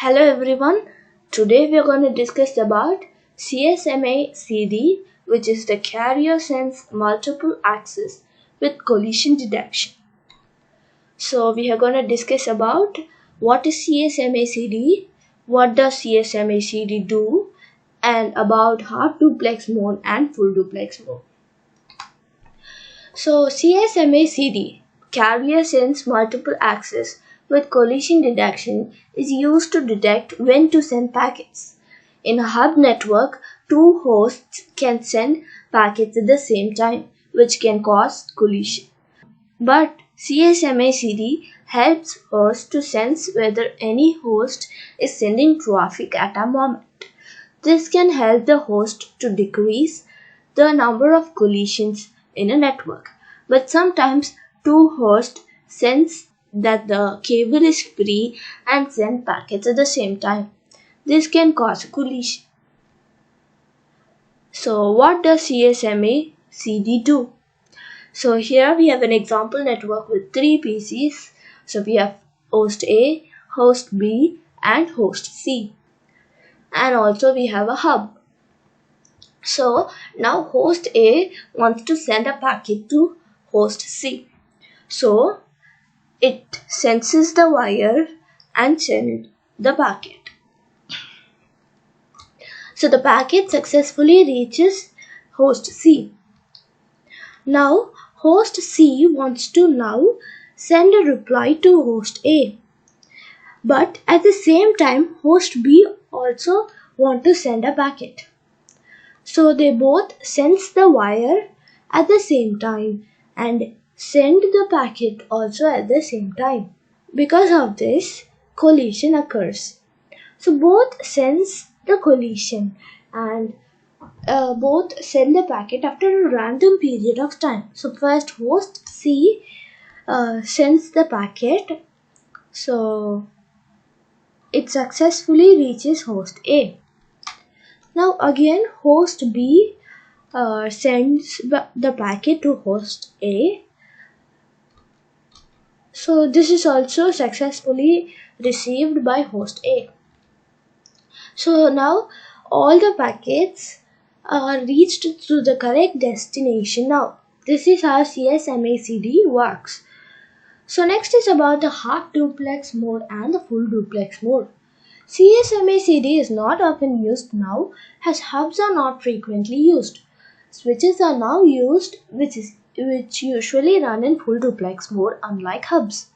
Hello everyone. Today we are going to discuss about CSMA CD, which is the carrier sense multiple access with collision detection. So we are going to discuss about what is CSMA CD, what does CSMA CD do, and about half duplex mode and full duplex mode. So CSMA CD, carrier sense multiple access with collision detection, is used to detect when to send packets. In a hub network, two hosts can send packets at the same time, which can cause collision. But CSMA CD helps hosts to sense whether any host is sending traffic at a moment. This can help the host to decrease the number of collisions in a network. But sometimes two hosts sense that the cable is free and send packets at the same time. This can cause a collision. So what does CSMA CD do? So here we have an example network with 3 PCs. So we have host A, host B and host C. And also we have a hub. So now host A wants to send a packet to host C. So it senses the wire and sends the packet. So the packet successfully reaches host C. Now host C wants to now send a reply to host A. But at the same time host B also want to send a packet. So they both sense the wire at the same time and send the packet also at the same time. Because of this, collision occurs. So both sense the collision and both send the packet after a random period of time. So first host C sends the packet. So it successfully reaches host A. Now again host B sends the packet to host A. So this is also successfully received by host A. So now all the packets are reached to the correct destination now. This is how CSMA CD works. So next is about the half duplex mode and the full duplex mode. CSMA CD is not often used now as hubs are not frequently used. Switches are now used which usually run in full duplex mode unlike hubs.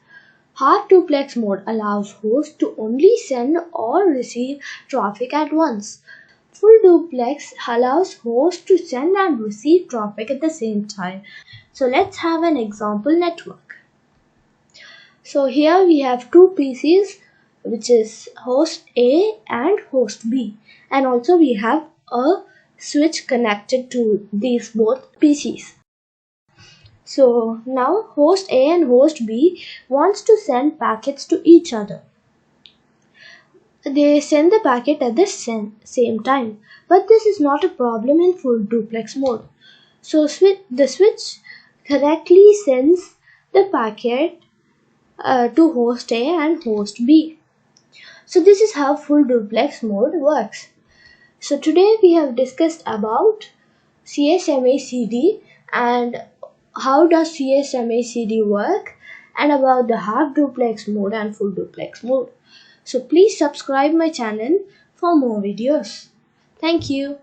Half duplex mode allows hosts to only send or receive traffic at once. Full duplex allows hosts to send and receive traffic at the same time. So let's have an example network. So here we have two PCs, which is host A and host B, and also we have a switch connected to these both PCs. So now host A and host B wants to send packets to each other. They send the packet at the same time, but this is not a problem in full duplex mode. So the switch correctly sends the packet to host A and host B. So this is how full duplex mode works. So today we have discussed about CSMA CD and how does CSMA CD work and about the half duplex mode and full duplex mode. So please subscribe my channel for more videos. Thank you.